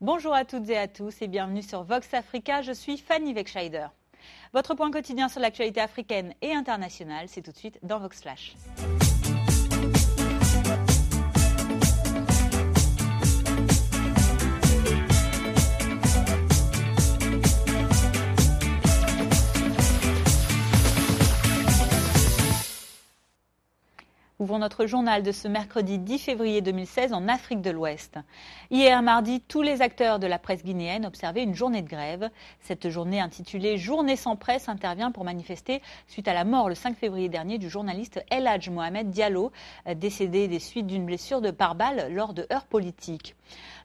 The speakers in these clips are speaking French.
Bonjour à toutes et à tous et bienvenue sur Vox Africa, je suis Fanny Wegscheider. Votre point quotidien sur l'actualité africaine et internationale, c'est tout de suite dans Vox Flash. Ouvrons notre journal de ce mercredi 10 février 2016 en Afrique de l'Ouest. Hier mardi, tous les acteurs de la presse guinéenne observaient une journée de grève. Cette journée intitulée « Journée sans presse » intervient pour manifester suite à la mort le 5 février dernier du journaliste El Hadj Mohamed Diallo, décédé des suites d'une blessure de pare-balles lors de heurts politiques.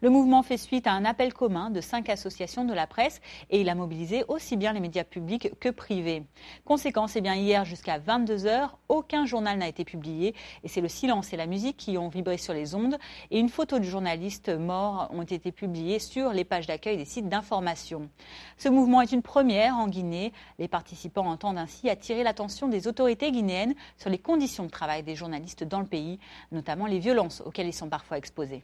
Le mouvement fait suite à un appel commun de 5 associations de la presse et il a mobilisé aussi bien les médias publics que privés. Conséquence, hier jusqu'à 22 h, aucun journal n'a été publié et c'est le silence et la musique qui ont vibré sur les ondes et une photo du journaliste mort ont été publiées sur les pages d'accueil des sites d'information. Ce mouvement est une première en Guinée. Les participants entendent ainsi attirer l'attention des autorités guinéennes sur les conditions de travail des journalistes dans le pays, notamment les violences auxquelles ils sont parfois exposés.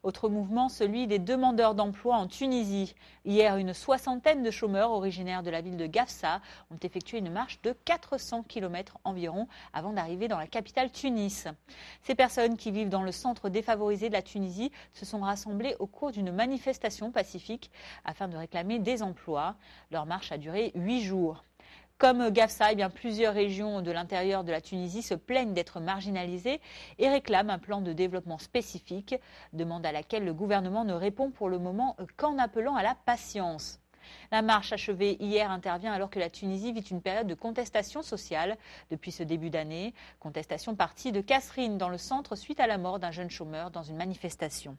Autre mouvement, celui des demandeurs d'emploi en Tunisie. Hier, une soixantaine de chômeurs originaires de la ville de Gafsa ont effectué une marche de 400 km environ avant d'arriver dans la capitale Tunis. Ces personnes qui vivent dans le centre défavorisé de la Tunisie se sont rassemblées au cours d'une manifestation pacifique afin de réclamer des emplois. Leur marche a duré 8 jours. Comme Gafsa, plusieurs régions de l'intérieur de la Tunisie se plaignent d'être marginalisées et réclament un plan de développement spécifique, demande à laquelle le gouvernement ne répond pour le moment qu'en appelant à la patience. La marche achevée hier intervient alors que la Tunisie vit une période de contestation sociale depuis ce début d'année. Contestation partie de Kasserine dans le centre suite à la mort d'un jeune chômeur dans une manifestation.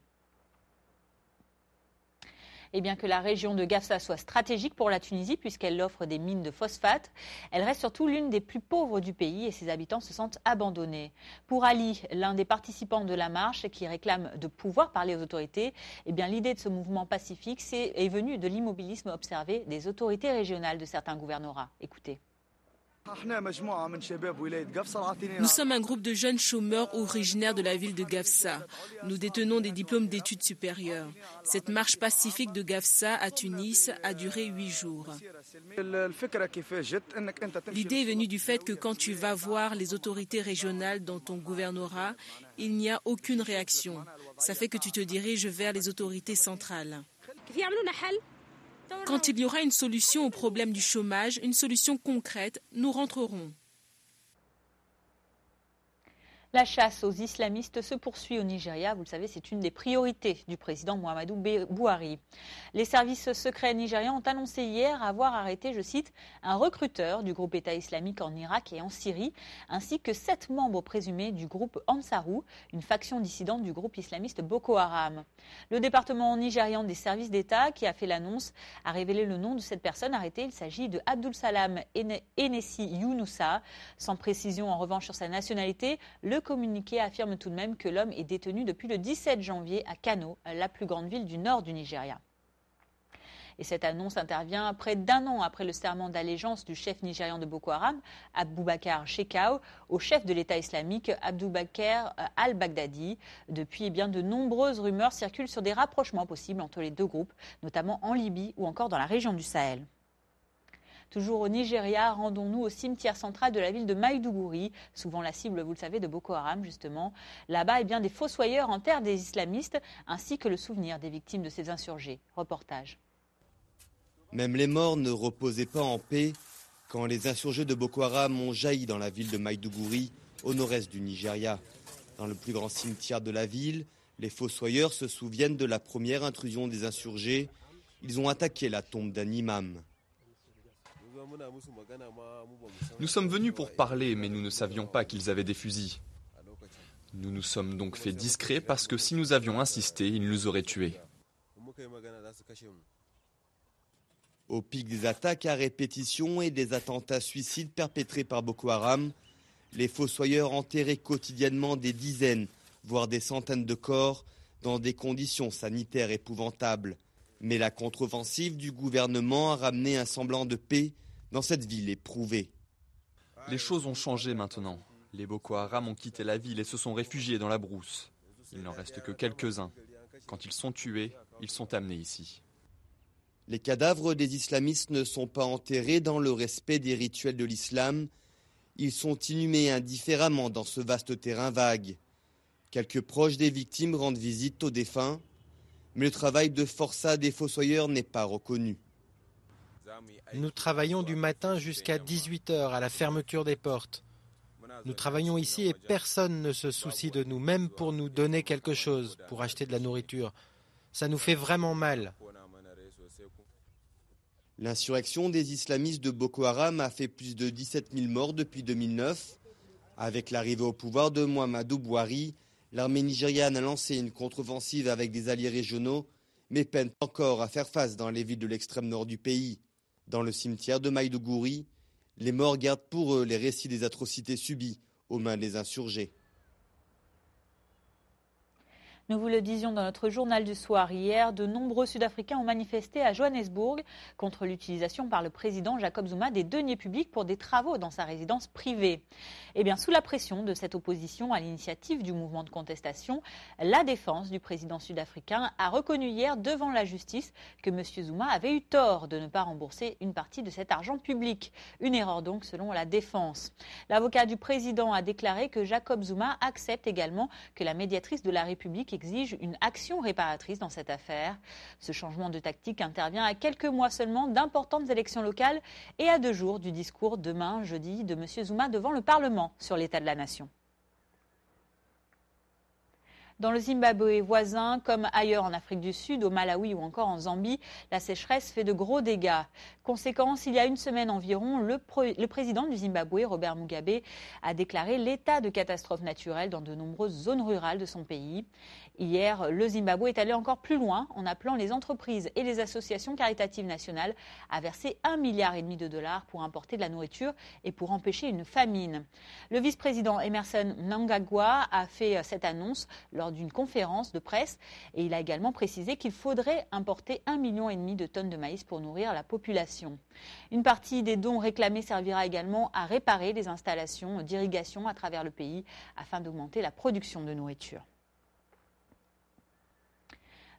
Et bien que la région de Gafsa soit stratégique pour la Tunisie puisqu'elle offre des mines de phosphate, elle reste surtout l'une des plus pauvres du pays et ses habitants se sentent abandonnés. Pour Ali, l'un des participants de la marche qui réclame de pouvoir parler aux autorités, l'idée de ce mouvement pacifique est venue de l'immobilisme observé des autorités régionales de certains gouvernorats. Écoutez. Nous sommes un groupe de jeunes chômeurs originaires de la ville de Gafsa. Nous détenons des diplômes d'études supérieures. Cette marche pacifique de Gafsa à Tunis a duré 8 jours. L'idée est venue du fait que quand tu vas voir les autorités régionales dans ton gouvernorat, il n'y a aucune réaction. Ça fait que tu te diriges vers les autorités centrales. Quand il y aura une solution au problème du chômage, une solution concrète, nous rentrerons. La chasse aux islamistes se poursuit au Nigeria. Vous le savez, c'est une des priorités du président Muhammadu Buhari. Les services secrets nigérians ont annoncé hier avoir arrêté, je cite, un recruteur du groupe État islamique en Irak et en Syrie, ainsi que 7 membres présumés du groupe Ansarou, une faction dissidente du groupe islamiste Boko Haram. Le département nigérian des services d'État, qui a fait l'annonce, a révélé le nom de cette personne arrêtée. Il s'agit de Abdul Salam Enessi Younoussa. Sans précision en revanche sur sa nationalité, le communiqué affirme tout de même que l'homme est détenu depuis le 17 janvier à Kano, la plus grande ville du nord du Nigeria. Et cette annonce intervient près d'1 an après le serment d'allégeance du chef nigérian de Boko Haram, Abubakar Shekau, au chef de l'État islamique, Abubakar al-Baghdadi. Depuis, de nombreuses rumeurs circulent sur des rapprochements possibles entre les deux groupes, notamment en Libye ou encore dans la région du Sahel. Toujours au Nigeria, rendons-nous au cimetière central de la ville de Maïdougouri, souvent la cible, vous le savez, de Boko Haram, justement. Là-bas, des fossoyeurs enterrent des islamistes, ainsi que le souvenir des victimes de ces insurgés. Reportage. Même les morts ne reposaient pas en paix quand les insurgés de Boko Haram ont jailli dans la ville de Maïdougouri, au nord-est du Nigeria. Dans le plus grand cimetière de la ville, les fossoyeurs se souviennent de la première intrusion des insurgés. Ils ont attaqué la tombe d'un imam. Nous sommes venus pour parler, mais nous ne savions pas qu'ils avaient des fusils. Nous nous sommes donc fait discrets parce que si nous avions insisté, ils nous auraient tués. Au pic des attaques à répétition et des attentats suicides perpétrés par Boko Haram, les fossoyeurs enterraient quotidiennement des dizaines, voire des centaines de corps dans des conditions sanitaires épouvantables. Mais la contre-offensive du gouvernement a ramené un semblant de paix dans cette ville éprouvée. Les choses ont changé maintenant. Les Boko Haram ont quitté la ville et se sont réfugiés dans la brousse. Il n'en reste que quelques-uns. Quand ils sont tués, ils sont amenés ici. Les cadavres des islamistes ne sont pas enterrés dans le respect des rituels de l'islam. Ils sont inhumés indifféremment dans ce vaste terrain vague. Quelques proches des victimes rendent visite aux défunts, mais le travail de forçat des fossoyeurs n'est pas reconnu. Nous travaillons du matin jusqu'à 18h à la fermeture des portes. Nous travaillons ici et personne ne se soucie de nous, même pour nous donner quelque chose, pour acheter de la nourriture. Ça nous fait vraiment mal. L'insurrection des islamistes de Boko Haram a fait plus de 17 000 morts depuis 2009. Avec l'arrivée au pouvoir de Muhammadu Buhari, l'armée nigériane a lancé une contre-offensive avec des alliés régionaux, mais peine encore à faire face dans les villes de l'extrême nord du pays. Dans le cimetière de Maïdougouri, les morts gardent pour eux les récits des atrocités subies aux mains des insurgés. Nous vous le disions dans notre journal du soir hier, de nombreux Sud-Africains ont manifesté à Johannesburg contre l'utilisation par le président Jacob Zuma des deniers publics pour des travaux dans sa résidence privée. Eh bien, sous la pression de cette opposition à l'initiative du mouvement de contestation, la défense du président sud-africain a reconnu hier devant la justice que M. Zuma avait eu tort de ne pas rembourser une partie de cet argent public. Une erreur donc selon la défense. L'avocat du président a déclaré que Jacob Zuma accepte également que la médiatrice de la République exige une action réparatrice dans cette affaire. Ce changement de tactique intervient à quelques mois seulement d'importantes élections locales et à 2 jours du discours demain, jeudi, de M. Zuma devant le Parlement sur l'état de la nation. Dans le Zimbabwe voisin, comme ailleurs en Afrique du Sud, au Malawi ou encore en Zambie, la sécheresse fait de gros dégâts. Conséquence, il y a une semaine environ, le président du Zimbabwe, Robert Mugabe, a déclaré l'état de catastrophe naturelle dans de nombreuses zones rurales de son pays. Hier, le Zimbabwe est allé encore plus loin en appelant les entreprises et les associations caritatives nationales à verser $1,5 milliard pour importer de la nourriture et pour empêcher une famine. Le vice-président Emmerson Mnangagwa a fait cette annonce lors d'une conférence de presse et il a également précisé qu'il faudrait importer 1,5 million de tonnes de maïs pour nourrir la population. Une partie des dons réclamés servira également à réparer les installations d'irrigation à travers le pays afin d'augmenter la production de nourriture.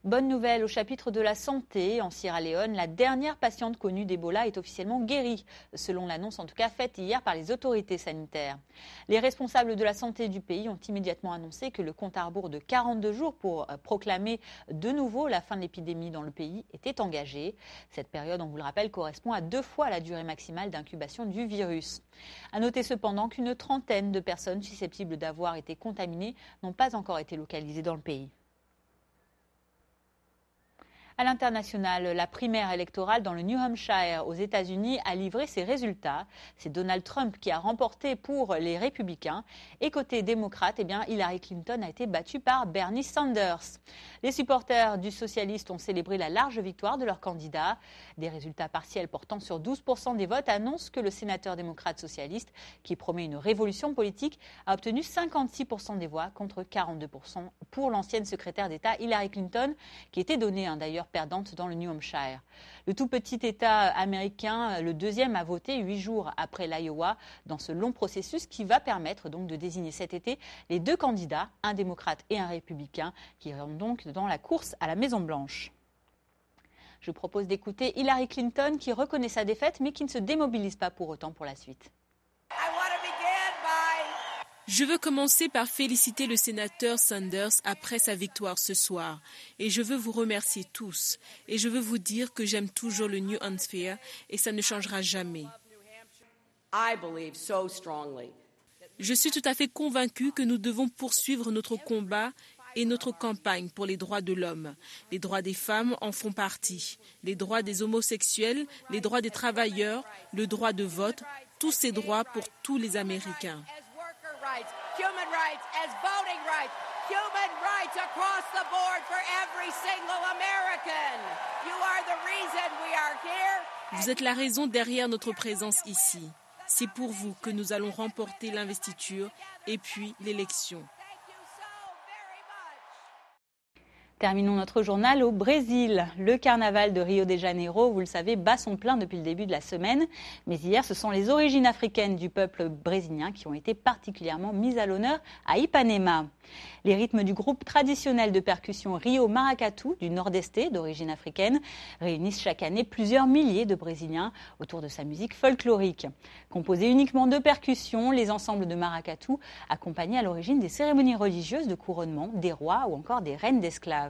Bonne nouvelle au chapitre de la santé. En Sierra Leone, la dernière patiente connue d'Ebola est officiellement guérie, selon l'annonce en tout cas faite hier par les autorités sanitaires. Les responsables de la santé du pays ont immédiatement annoncé que le compte à rebours de 42 jours pour proclamer de nouveau la fin de l'épidémie dans le pays était engagé. Cette période, on vous le rappelle, correspond à 2 fois la durée maximale d'incubation du virus. À noter cependant qu'une trentaine de personnes susceptibles d'avoir été contaminées n'ont pas encore été localisées dans le pays. À l'international, la primaire électorale dans le New Hampshire aux États-Unis a livré ses résultats. C'est Donald Trump qui a remporté pour les républicains. Et côté démocrate, eh bien, Hillary Clinton a été battue par Bernie Sanders. Les supporters du socialiste ont célébré la large victoire de leur candidat. Des résultats partiels portant sur 12% des votes annoncent que le sénateur démocrate socialiste, qui promet une révolution politique, a obtenu 56% des voix contre 42% pour l'ancienne secrétaire d'État Hillary Clinton, qui était donnée d'ailleurs perdante dans le New Hampshire. Le tout petit État américain, le deuxième à voter 8 jours après l'Iowa, dans ce long processus qui va permettre donc de désigner cet été les 2 candidats, un démocrate et un républicain, qui iront donc dans la course à la Maison-Blanche. Je propose d'écouter Hillary Clinton qui reconnaît sa défaite mais qui ne se démobilise pas pour autant pour la suite. Je veux commencer par féliciter le sénateur Sanders après sa victoire ce soir. Et je veux vous remercier tous. Et je veux vous dire que j'aime toujours le New Hampshire et ça ne changera jamais. Je suis tout à fait convaincue que nous devons poursuivre notre combat et notre campagne pour les droits de l'homme. Les droits des femmes en font partie. Les droits des homosexuels, les droits des travailleurs, le droit de vote, tous ces droits pour tous les Américains. Human rights as voting rights, human rights across the board for every single American. You are the reason we are here. Vous êtes la raison derrière notre présence ici. C'est pour vous que nous allons remporter l'investiture et puis l'élection. Terminons notre journal au Brésil. Le carnaval de Rio de Janeiro, vous le savez, bat son plein depuis le début de la semaine. Mais hier, ce sont les origines africaines du peuple brésilien qui ont été particulièrement mises à l'honneur à Ipanema. Les rythmes du groupe traditionnel de percussion Rio Maracatu du Nordeste, d'origine africaine, réunissent chaque année plusieurs milliers de Brésiliens autour de sa musique folklorique. Composés uniquement de percussions, les ensembles de maracatu accompagnaient à l'origine des cérémonies religieuses de couronnement des rois ou encore des reines d'esclaves.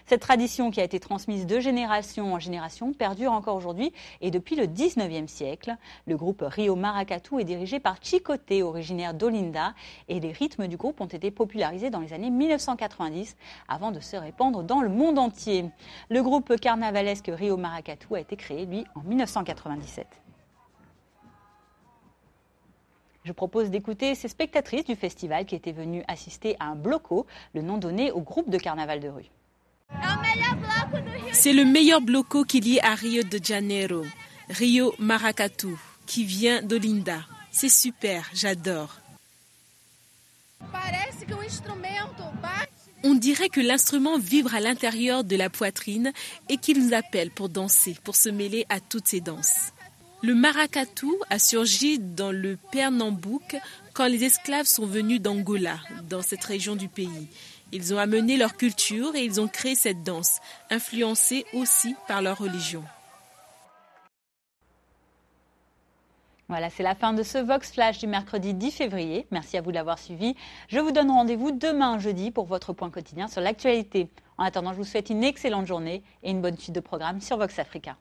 Cette tradition qui a été transmise de génération en génération perdure encore aujourd'hui et depuis le 19e siècle. Le groupe Rio Maracatu est dirigé par Chicoté, originaire d'Olinda, et les rythmes du groupe ont été popularisés dans les années 1990 avant de se répandre dans le monde entier. Le groupe carnavalesque Rio Maracatu a été créé, lui, en 1997. Je propose d'écouter ces spectatrices du festival qui étaient venues assister à un bloco, le nom donné au groupe de carnaval de rue. C'est le meilleur bloco qu'il y ait à Rio de Janeiro, Rio Maracatu, qui vient d'Olinda. C'est super, j'adore. On dirait que l'instrument vibre à l'intérieur de la poitrine et qu'il nous appelle pour danser, pour se mêler à toutes ces danses. Le maracatu a surgi dans le Pernambouc quand les esclaves sont venus d'Angola, dans cette région du pays. Ils ont amené leur culture et ils ont créé cette danse, influencée aussi par leur religion. Voilà, c'est la fin de ce Vox Flash du mercredi 10 février. Merci à vous de l'avoir suivi. Je vous donne rendez-vous demain jeudi pour votre point quotidien sur l'actualité. En attendant, je vous souhaite une excellente journée et une bonne suite de programmes sur Vox Africa.